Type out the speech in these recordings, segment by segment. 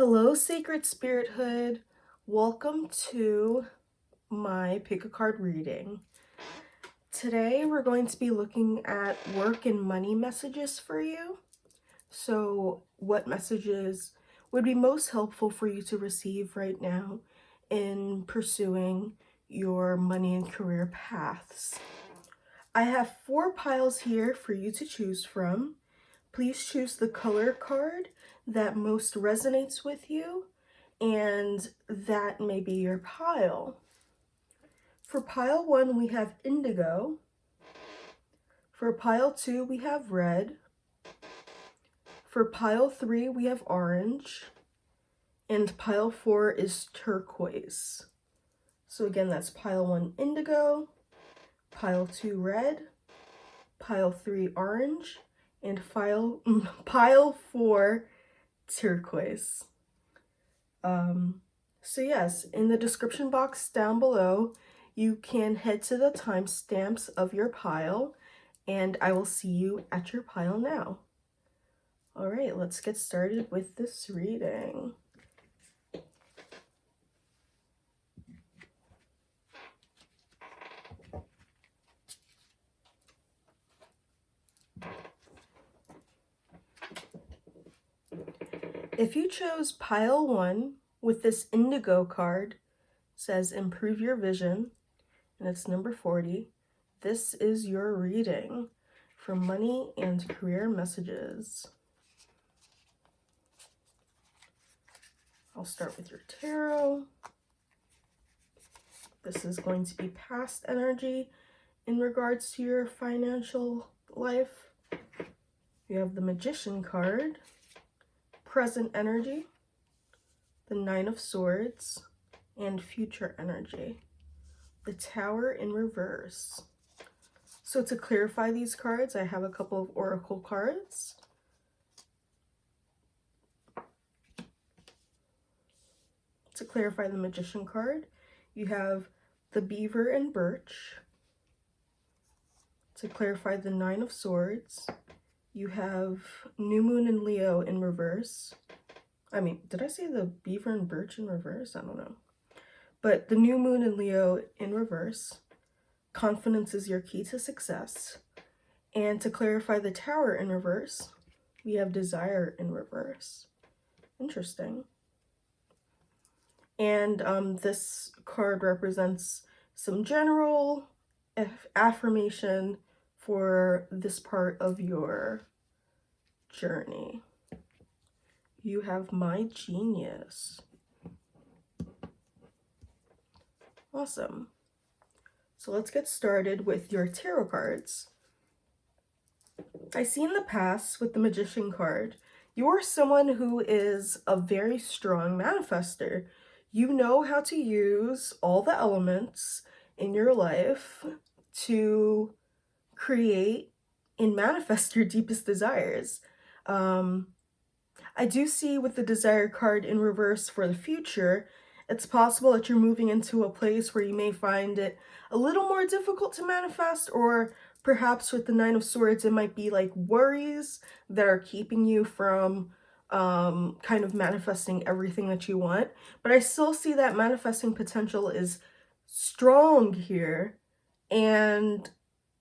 Hello, Sacred Spirithood. Welcome to my pick a card reading. Today we're going to be looking at work and money messages for you. So what messages would be most helpful for you to receive right now in pursuing your money and career paths? I have 4 piles here for you to choose from. Please choose the color card that most resonates with you, and that may be your pile. For pile 1, we have indigo. For pile 2, we have red. For pile 3, we have orange. And pile 4 is turquoise. So again, that's pile 1 indigo, pile 2 red, pile 3 orange, and pile 4 turquoise. So yes, in the description box down below, you can head to the timestamps of your pile, and I will see you at your pile now. All right, let's get started with this reading. If you chose pile 1 with this indigo card, says improve your vision, and it's number 40, this is your reading for money and career messages. I'll start with your tarot. This is going to be past energy in regards to your financial life. You have the Magician card, present energy, the 9 of Swords, and future energy, the Tower in reverse. So to clarify these cards, I have a couple of oracle cards. To clarify the Magician card, you have the Beaver and Birch. To clarify the 9 of Swords, you have New Moon and Leo in reverse. Did I say the Beaver and Birch in reverse? I don't know. But the New Moon and Leo in reverse. Confidence is your key to success. And to clarify the Tower in reverse, we have Desire in reverse. Interesting. And this card represents some general affirmation for this part of your journey. You have my genius. Awesome. So let's get started with your tarot cards. I see in the past with the Magician card, you are someone who is a very strong manifester. You know how to use all the elements in your life to create and manifest your deepest desires. I do see with the Desire card in reverse for the future, it's possible that you're moving into a place where you may find it a little more difficult to manifest, or perhaps with the 9 of Swords, it might be like worries that are keeping you from kind of manifesting everything that you want. But I still see that manifesting potential is strong here, and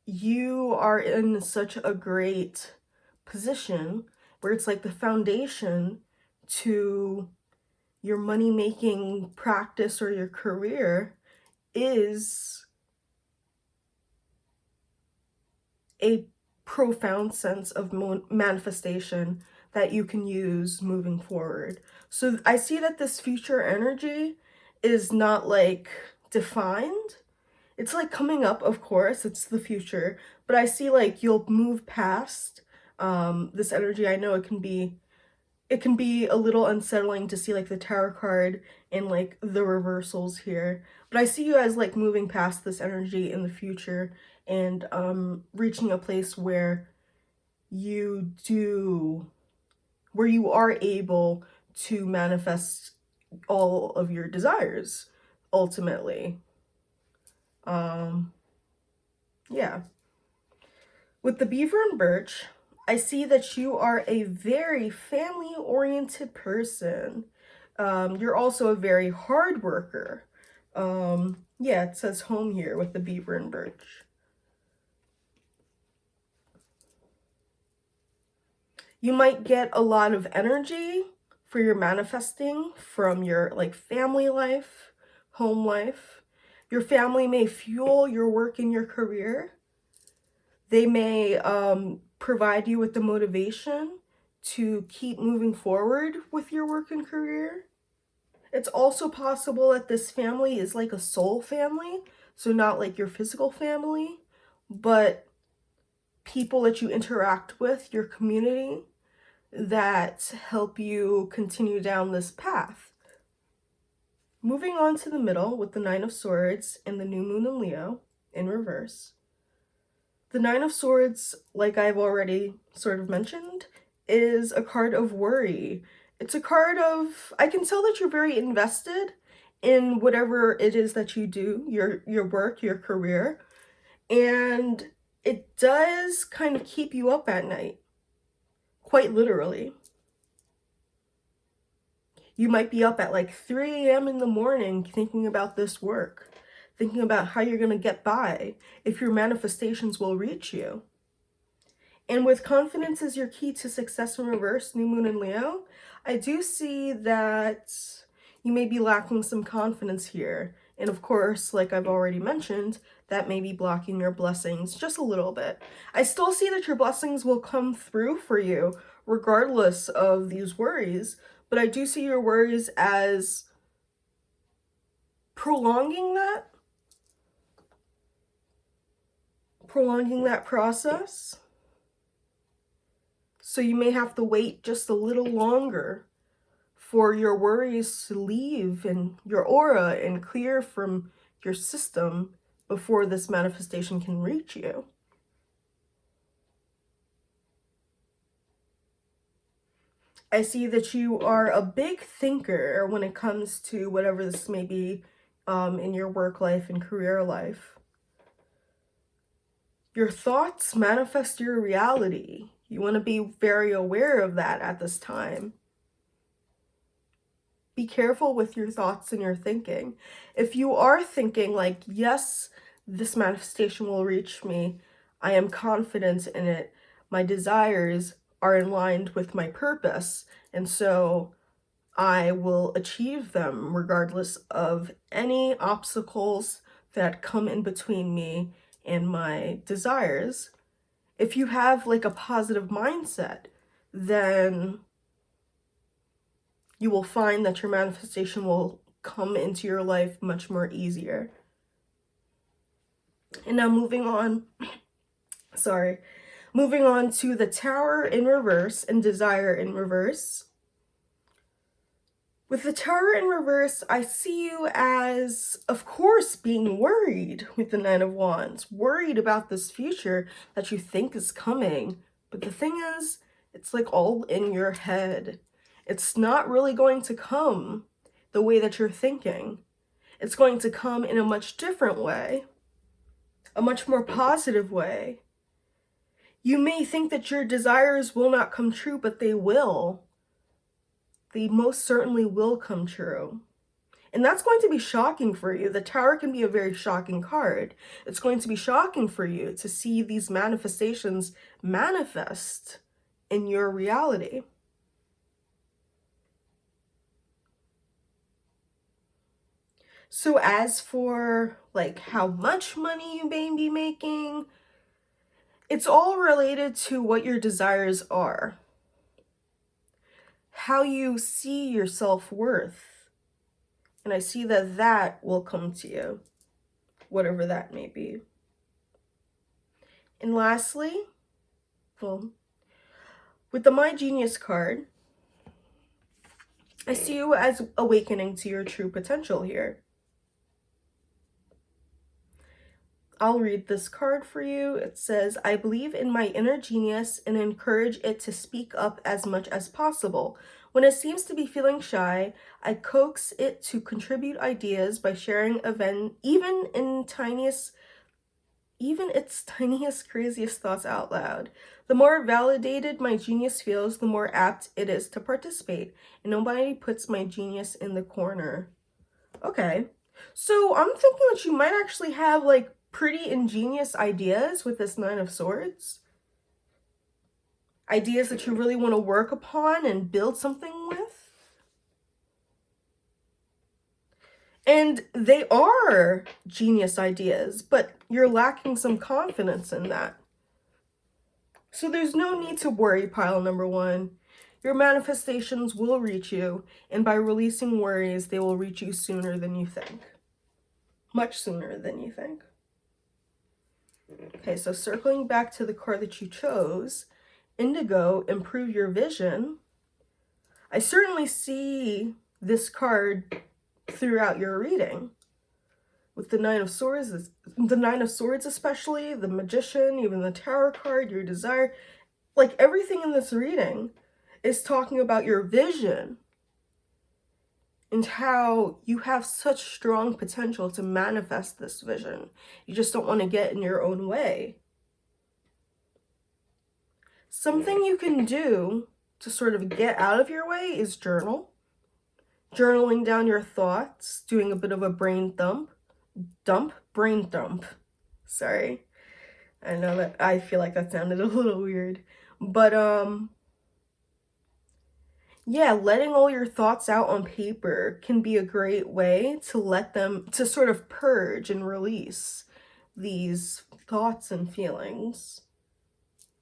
you are in such a great position where it's like the foundation to your money-making practice or your career is a profound sense of manifestation that you can use moving forward. So I see that this future energy is not like defined. It's like coming up, of course, it's the future, but I see like you'll move past this energy. I know it can be a little unsettling to see like the Tower card and like the reversals here, but I see you as like moving past this energy in the future and reaching a place where you are able to manifest all of your desires ultimately. Yeah. With the Beaver and Birch, I see that you are a very family-oriented person. You're also a very hard worker. Yeah, it says home here with the beaver and birch. You might get a lot of energy for your manifesting from your like family life, home life. Your family may fuel your work and your career. They may provide you with the motivation to keep moving forward with your work and career. It's also possible that this family is like a soul family, so not like your physical family, but people that you interact with, your community, that help you continue down this path. Moving on to the middle with the Nine of Swords and the New Moon in Leo in reverse. The Nine of Swords, like I've already sort of mentioned, is a card of worry. It's a card of, I can tell that you're very invested in whatever it is that you do, your work, your career, and it does kind of keep you up at night, quite literally. You might be up at like 3 a.m. in the morning thinking about this work, thinking about how you're going to get by, if your manifestations will reach you. And with confidence is your key to success in reverse, New Moon in Leo, I do see that you may be lacking some confidence here. And of course, like I've already mentioned, that may be blocking your blessings just a little bit. I still see that your blessings will come through for you regardless of these worries, but I do see your worries as prolonging that process. So you may have to wait just a little longer for your worries to leave and your aura and clear from your system before this manifestation can reach you. I see that you are a big thinker when it comes to whatever this may be in your work life and career life. Your thoughts manifest your reality. You want to be very aware of that at this time. Be careful with your thoughts and your thinking. If you are thinking like, yes, this manifestation will reach me, I am confident in it, my desires are in line with my purpose, and so I will achieve them regardless of any obstacles that come in between me and my desires. If you have like a positive mindset, then you will find that your manifestation will come into your life much more easier. And now moving on to the Tower in reverse and Desire in reverse. With the Tower in reverse, I see you as, of course, being worried with the Nine of Wands, worried about this future that you think is coming. But the thing is, it's like all in your head. It's not really going to come the way that you're thinking. It's going to come in a much different way, a much more positive way. You may think that your desires will not come true, but they will. They most certainly will come true. And that's going to be shocking for you. The Tower can be a very shocking card. It's going to be shocking for you to see these manifestations manifest in your reality. So as for like how much money you may be making, it's all related to what your desires are. How you see your self-worth. And I see that that will come to you, whatever that may be. And lastly, well, with the My Genius card, I see you as awakening to your true potential here. I'll read this card for you. It says, I believe in my inner genius and encourage it to speak up as much as possible. When it seems to be feeling shy, I coax it to contribute ideas by sharing even in tiniest even its tiniest, craziest thoughts out loud. The more validated my genius feels, the more apt it is to participate, and nobody puts my genius in the corner. Okay, so I'm thinking that you might actually have like pretty ingenious ideas with this Nine of Swords. Ideas that you really want to work upon and build something with. And they are genius ideas, but you're lacking some confidence in that. So there's no need to worry, pile number one. Your manifestations will reach you, and by releasing worries, they will reach you sooner than you think. Much sooner than you think. Okay, so circling back to the card that you chose, Indigo, improve your vision. I certainly see this card throughout your reading. With the Nine of Swords, especially, the Magician, even the Tower card, your desire, like everything in this reading is talking about your vision and how you have such strong potential to manifest this vision. You just don't want to get in your own way. Something you can do to sort of get out of your way is journal. Journaling down your thoughts, doing a bit of a brain dump. Sorry. I know that I feel like that sounded a little weird. But yeah, letting all your thoughts out on paper can be a great way to let them, to sort of purge and release these thoughts and feelings.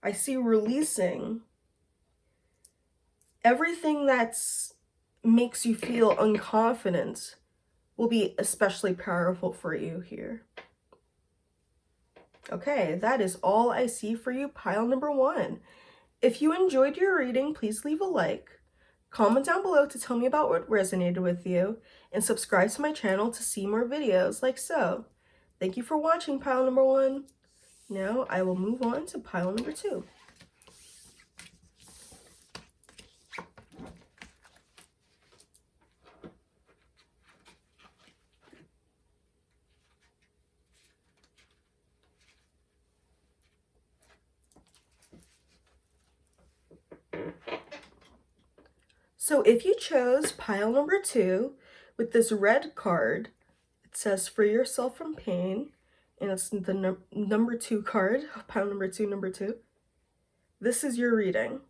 I see releasing everything that's makes you feel unconfident will be especially powerful for you here. Okay, that is all I see for you, pile number one. If you enjoyed your reading, please leave a like. Comment down below to tell me about what resonated with you, and subscribe to my channel to see more videos like so. Thank you for watching, pile number one. Now I will move on to pile number two. So if you chose pile number two with this red card, it says free yourself from pain, and it's the number two card, pile number two. This is your reading.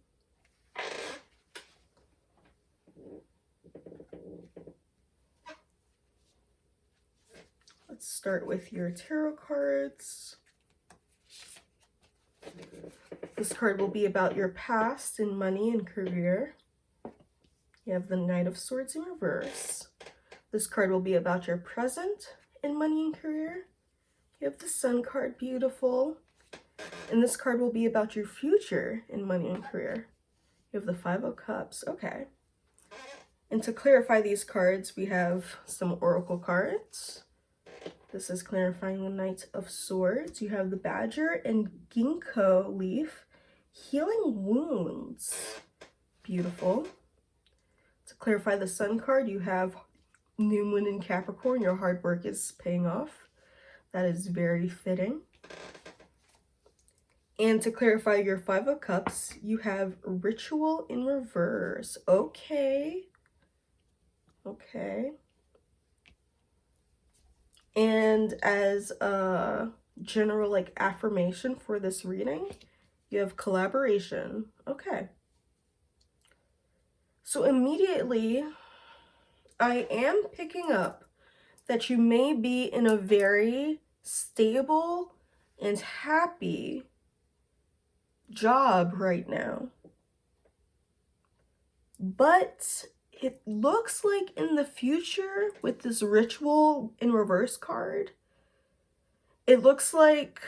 Let's start with your tarot cards. This card will be about your past in money and career. You have the Knight of Swords in reverse. This card will be about your present in money and career. You have the Sun card, beautiful. And this card will be about your future in money and career. You have the Five of Cups, okay. And to clarify these cards, we have some oracle cards. This is clarifying the Knight of Swords. You have the Badger and Ginkgo leaf, healing wounds. Beautiful. To clarify the Sun card, you have New Moon in Capricorn. Your hard work is paying off. That is very fitting. And to clarify your Five of Cups, you have Ritual in reverse. Okay. Okay. And as a general like affirmation for this reading, you have collaboration. Okay. So immediately, I am picking up that you may be in a very stable and happy job right now. But it looks like in the future with this Ritual in reverse card, it looks like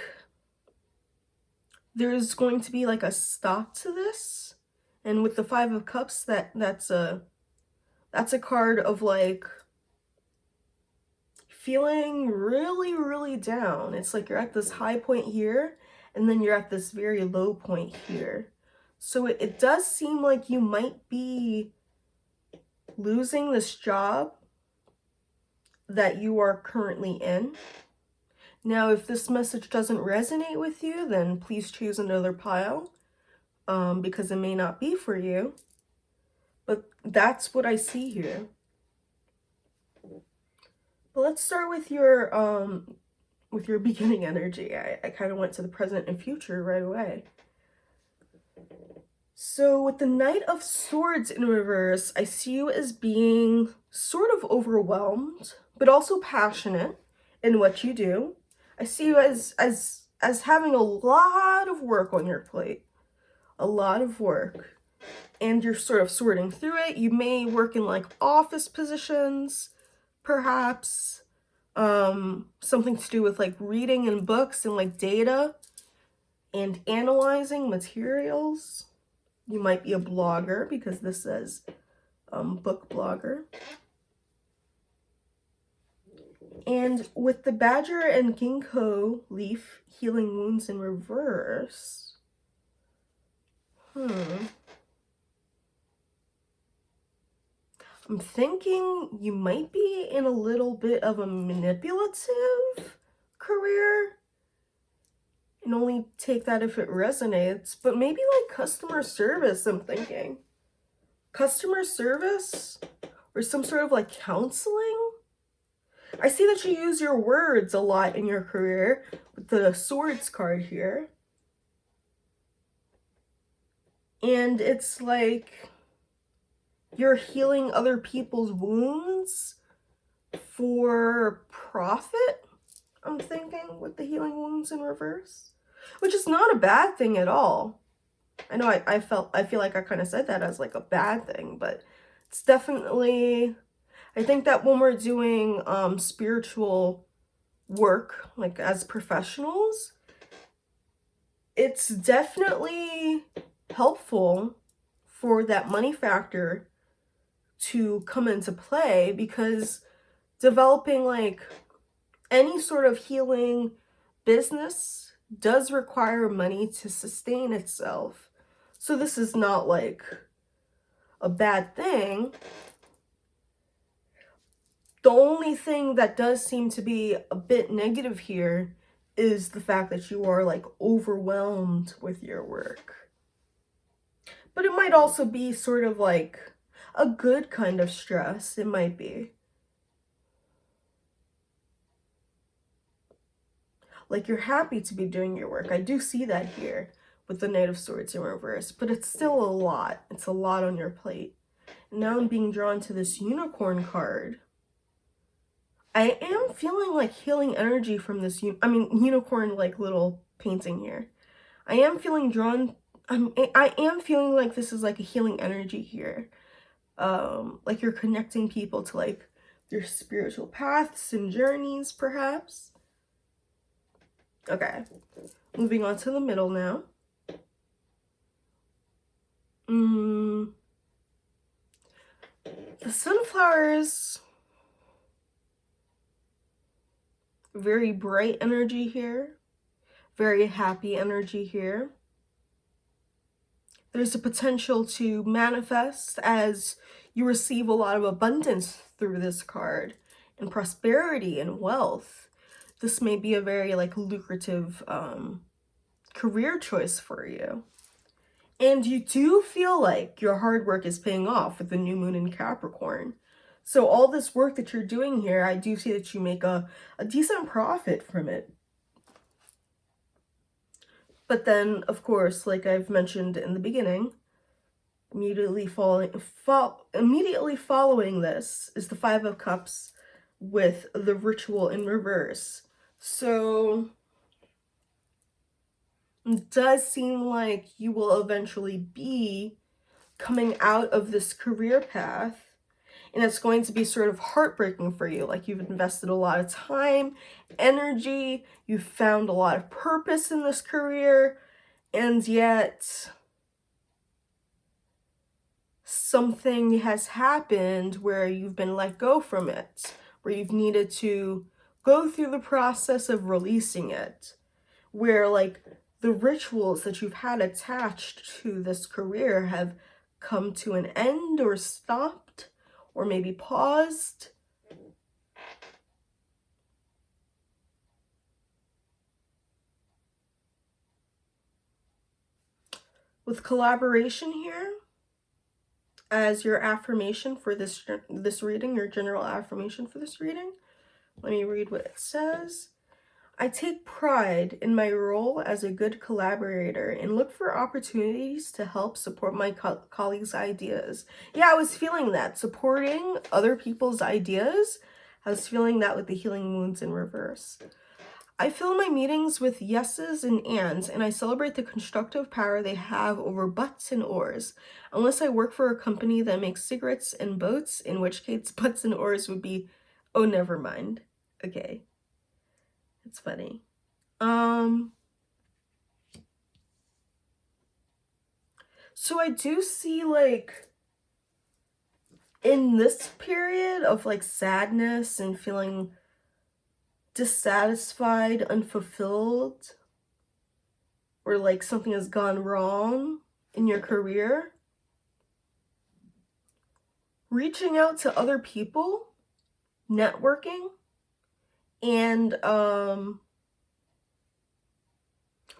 there's going to be like a stop to this. And with the Five of Cups, that's a card of like feeling really, really down. It's like you're at this high point here, and then you're at this very low point here. So it does seem like you might be losing this job that you are currently in. Now, if this message doesn't resonate with you, then please choose another pile, because it may not be for you. But that's what I see here. But let's start with your beginning energy. I kind of went to the present and future right away. So with the Knight of Swords in reverse, I see you as being sort of overwhelmed, but also passionate in what you do. I see you as having a lot of work on your plate. A lot of work. And you're sort of sorting through it. You may work in like office positions, perhaps. Something to do with like reading and books and like data and analyzing materials. You might be a blogger, because this says book blogger. And with the badger and ginkgo leaf healing wounds in reverse, I'm thinking you might be in a little bit of a manipulative career. And only take that if it resonates. But maybe like customer service, I'm thinking. Customer service? Or some sort of like counseling? I see that you use your words a lot in your career with the swords card here. And it's like you're healing other people's wounds for profit, I'm thinking, with the healing wounds in reverse. Which is not a bad thing at all. I know I feel like I kind of said that as like a bad thing, but it's definitely, I think that when we're doing spiritual work, like as professionals, it's definitely helpful for that money factor to come into play, because developing like any sort of healing business does require money to sustain itself. So this is not like a bad thing. The only thing that does seem to be a bit negative here is the fact that you are like overwhelmed with your work. But it might also be sort of like a good kind of stress. It might be. Like you're happy to be doing your work. I do see that here with the Knight of Swords in reverse, but it's still a lot. It's a lot on your plate. And now I'm being drawn to this unicorn card. I am feeling like healing energy from this, unicorn like little painting here. I am feeling drawn, I am feeling like this is like a healing energy here. Like you're connecting people to like their spiritual paths and journeys, perhaps. Okay, moving on to the middle now. The sunflowers, very bright energy here, very happy energy here. There's a potential to manifest as you receive a lot of abundance through this card, and prosperity and wealth. This may be a very like lucrative career choice for you. And you do feel like your hard work is paying off with the new moon in Capricorn. So all this work that you're doing here, I do see that you make a decent profit from it. But then, of course, like I've mentioned in the beginning, immediately following this is the Five of Cups with the ritual in reverse. So it does seem like you will eventually be coming out of this career path, and it's going to be sort of heartbreaking for you. Like you've invested a lot of time, energy, you've found a lot of purpose in this career, and yet something has happened where you've been let go from it, where you've needed to go through the process of releasing it, where like the rituals that you've had attached to this career have come to an end or stopped, or maybe paused. with collaboration here as your affirmation for this reading, your general affirmation for this reading. Let me read what it says. I take pride in my role as a good collaborator and look for opportunities to help support my colleagues' ideas. Yeah, I was feeling that. Supporting other people's ideas. I was feeling that with the healing wounds in reverse. I fill my meetings with yeses and ands, and I celebrate the constructive power they have over butts and oars. Unless I work for a company that makes cigarettes and boats, in which case butts and oars would be, oh, never mind. Okay. It's funny. So I do see, like, in this period of, like, sadness and feeling dissatisfied, unfulfilled, or like something has gone wrong in your career, reaching out to other people, networking, and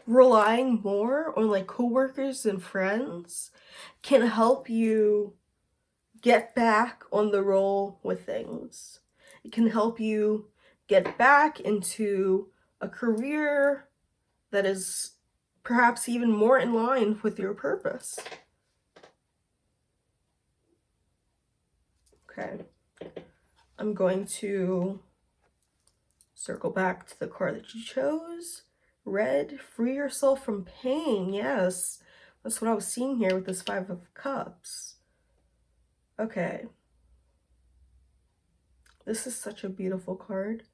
relying more on like coworkers and friends can help you get back on the roll with things. It can help you get back into a career that is perhaps even more in line with your purpose. Okay, I'm going to circle back to the card that you chose. Red, free yourself from pain. Yes, that's what I was seeing here with this 5 of Cups. Okay. This is such a beautiful card.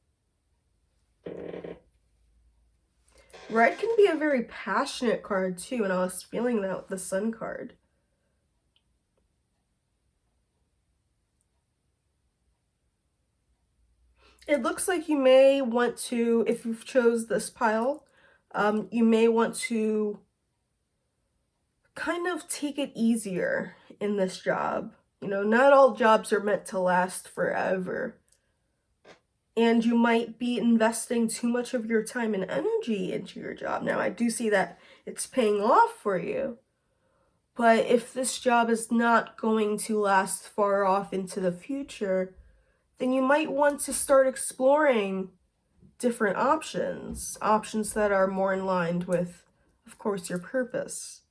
Red can be a very passionate card too, and I was feeling that with the Sun card. It looks like you may want to, if you've chose this pile, you may want to kind of take it easier in this job. You know, not all jobs are meant to last forever. And you might be investing too much of your time and energy into your job. Now, I do see that it's paying off for you. But if this job is not going to last far off into the future, then you might want to start exploring different options. Options that are more in line with, of course, your purpose.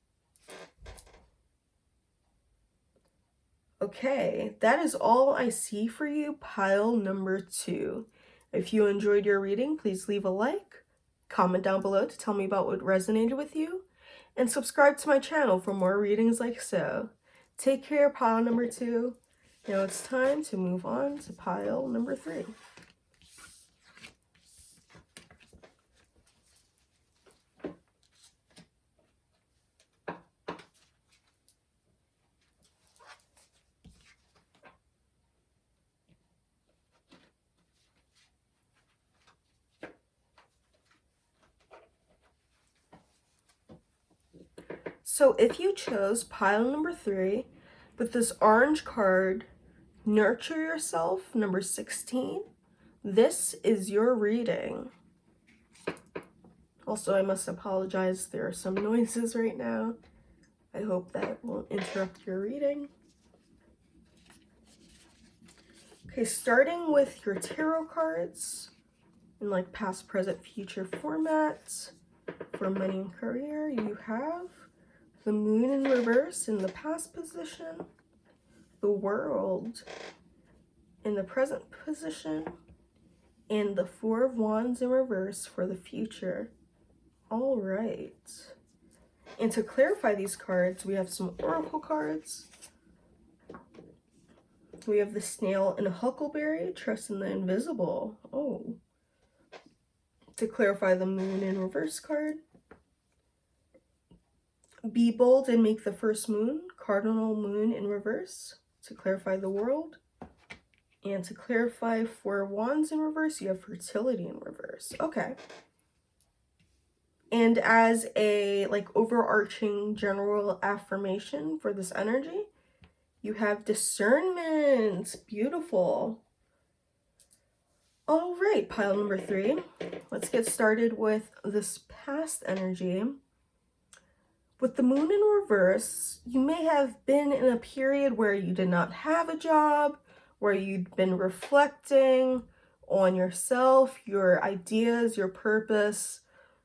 Okay, that is all I see for you, pile number 2. If you enjoyed your reading, please leave a like, comment down below to tell me about what resonated with you, and subscribe to my channel for more readings like so. Take care, pile number 2. Now it's time to move on to pile number 3. So if you chose pile number 3 with this orange card, Nurture Yourself, number 16, this is your reading. Also, I must apologize, there are some noises right now. I hope that won't interrupt your reading. Okay, starting with your tarot cards in like past, present, future formats. For money and career, you have the Moon in reverse in the past position, the World in the present position, and the 4 of Wands in reverse for the future. All right. And to clarify these cards, we have some oracle cards. We have the Snail and a Huckleberry, Trust in the Invisible. Oh. To clarify the Moon in reverse card. Be bold and make the first moon, Cardinal Moon in reverse, to clarify the World. And to clarify 4 Wands in reverse, you have Fertility in reverse. Okay. And as a like overarching general affirmation for this energy, you have Discernment. Beautiful. All right, pile number 3. Let's get started with this past energy. With the moon in reverse, you may have been in a period where you did not have a job, where you'd been reflecting on yourself, your ideas, your purpose,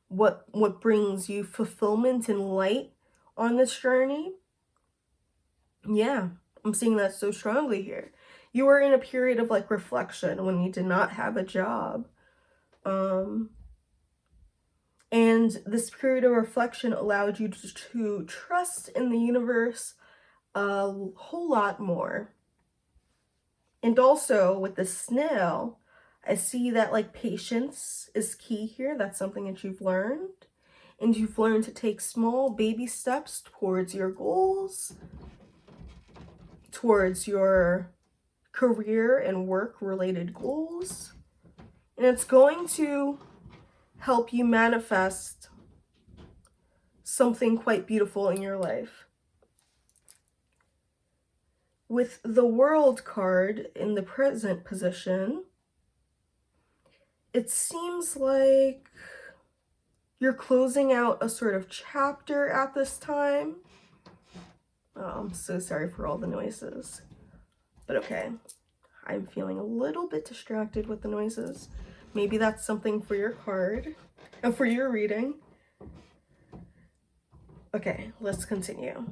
what brings you fulfillment and light on this journey. Yeah, I'm seeing that so strongly here. You were in a period of like reflection when you did not have a job. And this period of reflection allowed you to trust in the universe a whole lot more. And also with the snail, I see that like patience is key here. That's something that you've learned. And you've learned to take small baby steps towards your goals, towards your career and work related goals. And it's going to help you manifest something quite beautiful in your life. With the World card in the present position, it seems like you're closing out a sort of chapter at this time. Oh, I'm so sorry for all the noises. But okay, I'm feeling a little bit distracted with the noises. Maybe that's something for your card and for your reading. Okay, let's continue.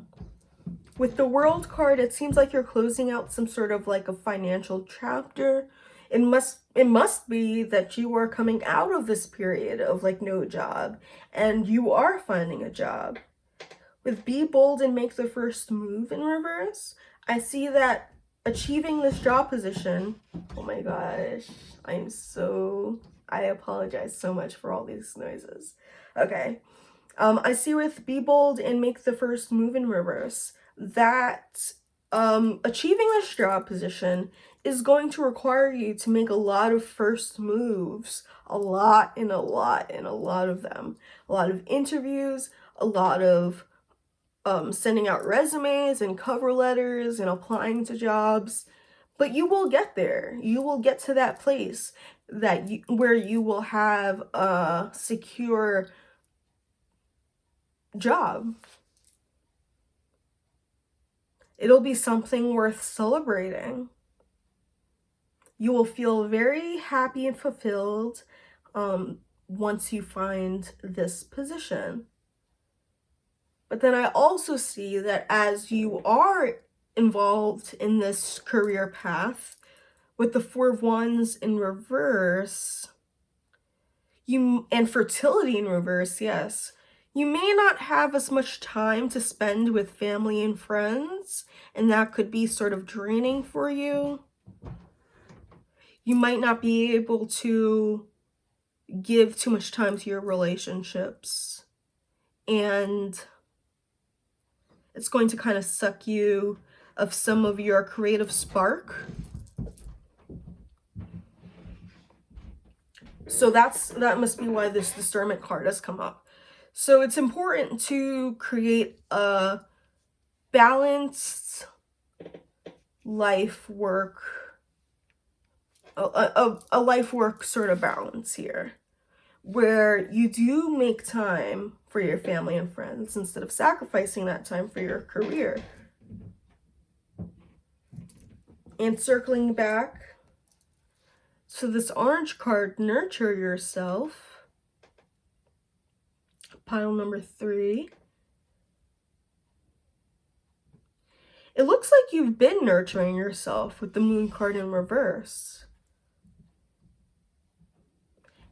With the World card, it seems like you're closing out some sort of like a financial chapter. It must be that you are coming out of this period of like no job and you are finding a job. With Be Bold and Make the First Move in reverse, I see that achieving this job position, oh my gosh, I apologize so much for all these noises. Okay, I see with Be Bold and Make the First Move in reverse that achieving this job position is going to require you to make a lot of first moves, a lot of them, a lot of interviews, a lot of sending out resumes and cover letters and applying to jobs. But you will get there. You will get to that place where you will have a secure job. It'll be something worth celebrating. You will feel very happy and fulfilled once you find this position. But then I also see that as you are involved in this career path, with the Four of Wands in reverse, and fertility in reverse, yes, you may not have as much time to spend with family and friends, and that could be sort of draining for you. You might not be able to give too much time to your relationships, and it's going to kind of suck you of some of your creative spark. So that must be why this discernment card has come up. So it's important to create a balanced life-work, a life-work sort of balance here, where you do make time for your family and friends instead of sacrificing that time for your career. And circling back to this orange card, Nurture Yourself, pile number 3. It looks like you've been nurturing yourself with the Moon card in reverse.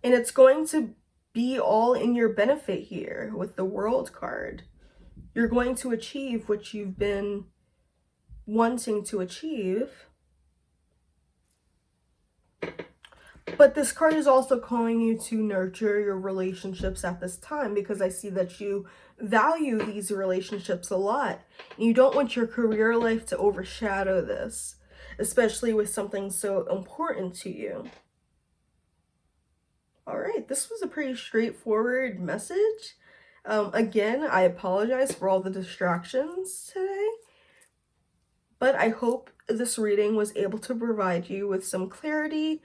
And it's going to be all in your benefit here with the World card. You're going to achieve what you've been wanting to achieve. But this card is also calling you to nurture your relationships at this time, because I see that you value these relationships a lot. And you don't want your career life to overshadow this, especially with something so important to you. All right, this was a pretty straightforward message. Again, I apologize for all the distractions today, but I hope this reading was able to provide you with some clarity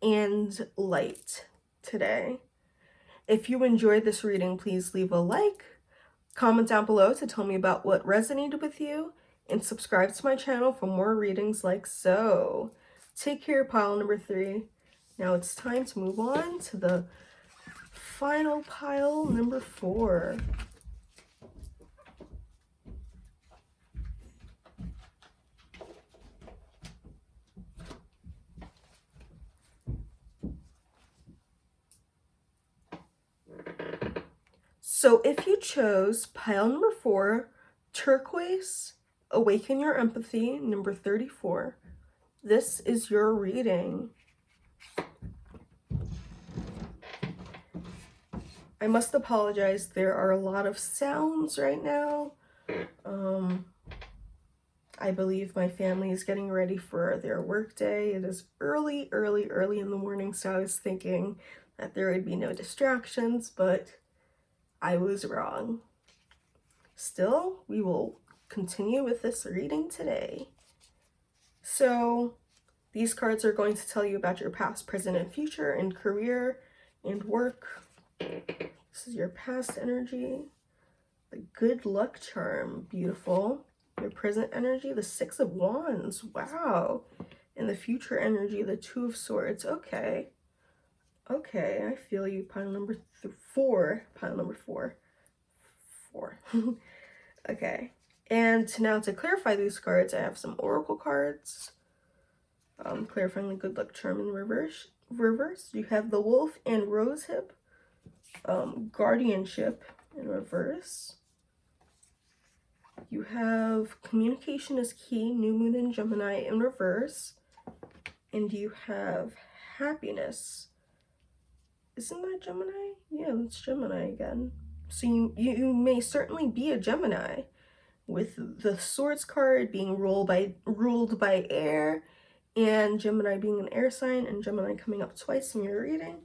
and light today. If you enjoyed this reading, please leave a like, Comment down below to tell me about what resonated with you, and subscribe to my channel for more readings like so. Take care, pile number 3. Now it's time to move on to the final pile number 4. So if you chose pile number 4, turquoise, awaken your empathy, number 34, this is your reading. I must apologize, there are a lot of sounds right now. I believe my family is getting ready for their work day. It is early in the morning, so I was thinking that there would be no distractions, but I was wrong. Still, we will continue with this reading today. So, these cards are going to tell you about your past, present, and future, and career and work. This is your past energy. The good luck charm, beautiful. Your present energy, the 6 of Wands, wow. And the future energy, the 2 of Swords, okay. Okay, I feel you, pile number 4, pile number 4. 4. Okay, and now to clarify these cards, I have some oracle cards. Clarifying the good luck charm in reverse. You have the wolf and rosehip. Guardianship in reverse. You have communication is key, new moon in Gemini in reverse. And you have happiness. Isn't that Gemini? Yeah, that's Gemini again. So you may certainly be a Gemini, with the Swords card being ruled by air, and Gemini being an air sign, and Gemini coming up twice in your reading.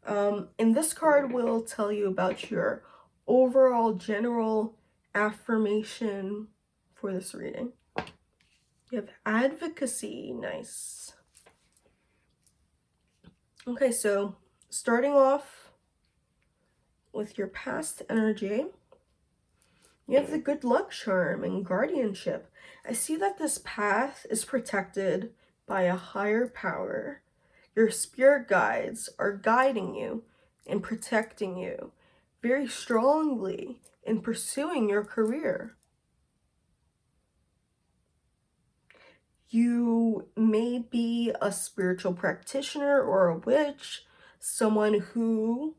And this card will tell you about your overall general affirmation for this reading. You have advocacy, nice. Okay, so starting off with your past energy, you have the good luck charm and guardianship. I see that this path is protected by a higher power. Your spirit guides are guiding you and protecting you very strongly in pursuing your career. You may be a spiritual practitioner or a witch, someone who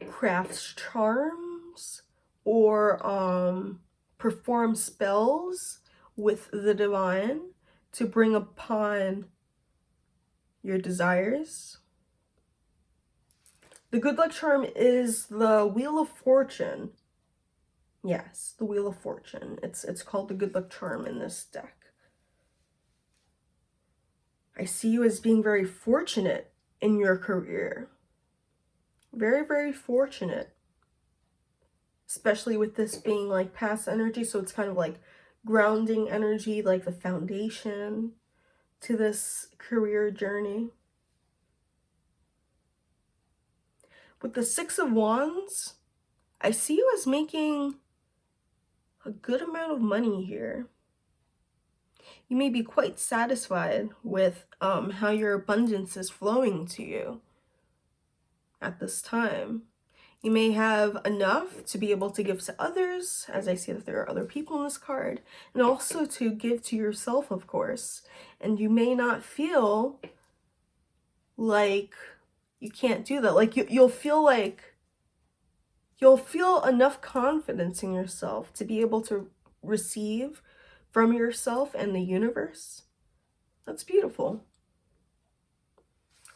crafts charms or performs spells with the divine to bring upon your desires. The good luck charm is the Wheel of Fortune. Yes, the Wheel of Fortune. It's called the good luck charm in this deck. I see you as being very fortunate in your career. Very, very fortunate. Especially with this being like past energy, so it's kind of like grounding energy, like the foundation to this career journey. With the 6 of Wands, I see you as making a good amount of money here. You may be quite satisfied with how your abundance is flowing to you at this time. You may have enough to be able to give to others, as I see that there are other people in this card, and also to give to yourself, of course. And you may not feel like you can't do that. Like you'll feel enough confidence in yourself to be able to receive from yourself and the universe. That's beautiful.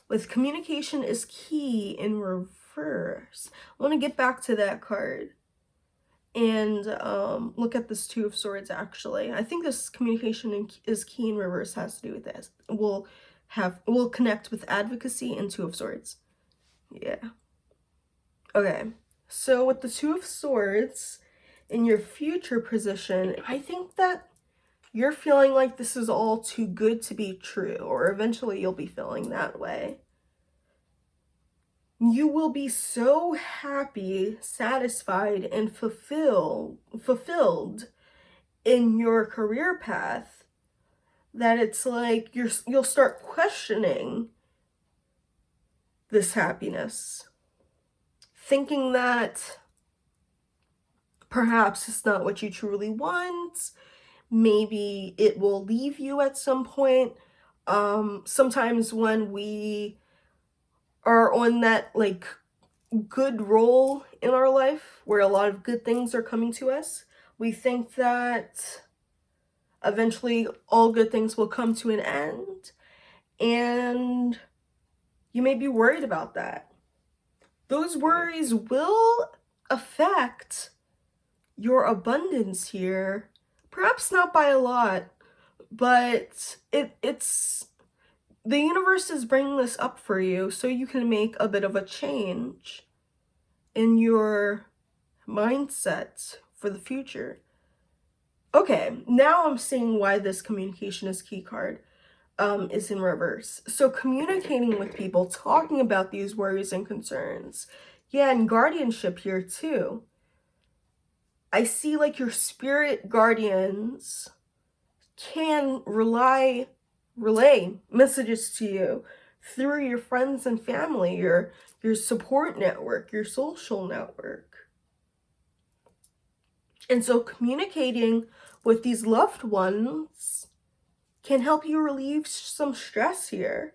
With communication is key in reverse. I want to get back to that card and look at this 2 of Swords actually. I think this communication is key in reverse has to do with this. We'll connect with advocacy and 2 of Swords. Yeah. Okay. So with the 2 of Swords in your future position, I think that you're feeling like this is all too good to be true, or eventually you'll be feeling that way. You will be so happy, satisfied, and fulfilled in your career path that it's like you'll start questioning this happiness, thinking that perhaps it's not what you truly want. Maybe it will leave you at some point. Sometimes when we are on that like good roll in our life where a lot of good things are coming to us, we think that eventually all good things will come to an end, and you may be worried about that. Those worries will affect your abundance here, perhaps not by a lot, but it's the universe is bringing this up for you so you can make a bit of a change in your mindset for the future. Okay, now I'm seeing why this communication is key card is in reverse. So communicating with people, talking about these worries and concerns. Yeah, and guardianship here too. I see like your spirit guardians can relay messages to you through your friends and family, your support network, your social network. And so communicating with these loved ones can help you relieve some stress here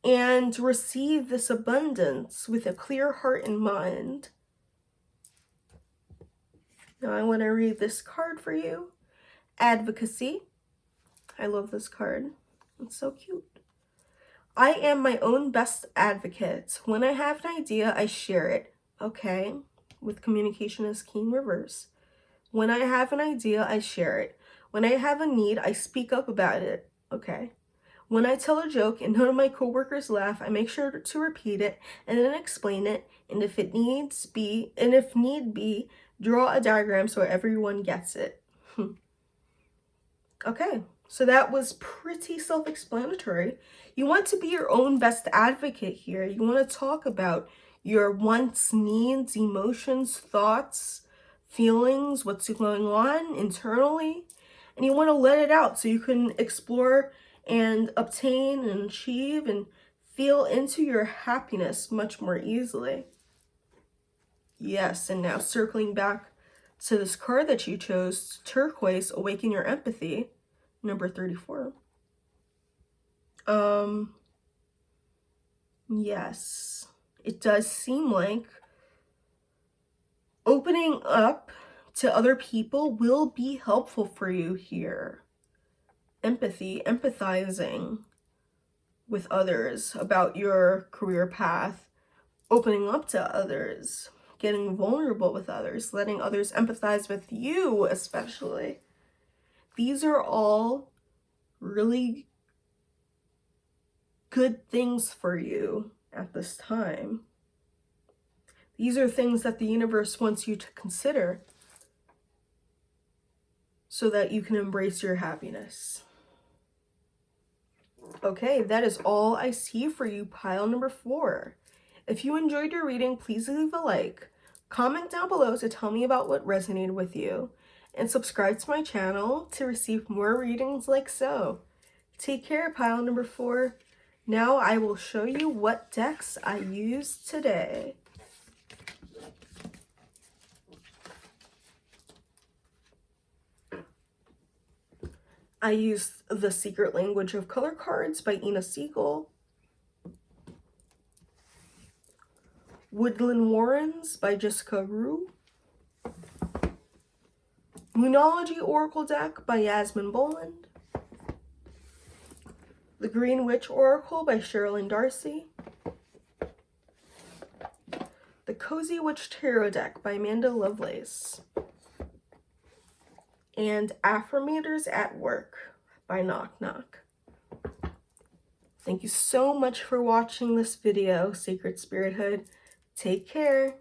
and receive this abundance with a clear heart and mind. Now I want to read this card for you. Advocacy. I love this card. It's so cute. I am my own best advocate. When I have an idea, I share it. Okay, with communication as key in reverse. When I have an idea, I share it. When I have a need, I speak up about it. Okay. When I tell a joke and none of my coworkers laugh, I make sure to repeat it and then explain it. And if need be, draw a diagram so everyone gets it. Okay, so that was pretty self-explanatory. You want to be your own best advocate here. You want to talk about your wants, needs, emotions, thoughts, feelings, what's going on internally, and you want to let it out so you can explore and obtain and achieve and feel into your happiness much more easily. Yes, and now circling back to this card that you chose, turquoise, awaken your empathy, number 34. Yes, it does seem like opening up to other people will be helpful for you here. Empathy, empathizing with others about your career path, opening up to others, getting vulnerable with others, letting others empathize with you especially. These are all really good things for you at this time. These are things that the universe wants you to consider so that you can embrace your happiness. Okay, that is all I see for you, pile number 4. If you enjoyed your reading, please leave a like. Comment down below to tell me about what resonated with you. And subscribe to my channel to receive more readings like so. Take care, pile number 4. Now I will show you what decks I used today. I used The Secret Language of Color cards by Ina Siegel, Woodland Warrens by Jessica Rue, Moonology Oracle deck by Yasmin Boland, The Green Witch Oracle by Sherilyn Darcy, The Cozy Witch Tarot deck by Amanda Lovelace, and Affirmators at Work by Knock Knock. Thank you so much for watching this video, Sacred Spirithood. Take care.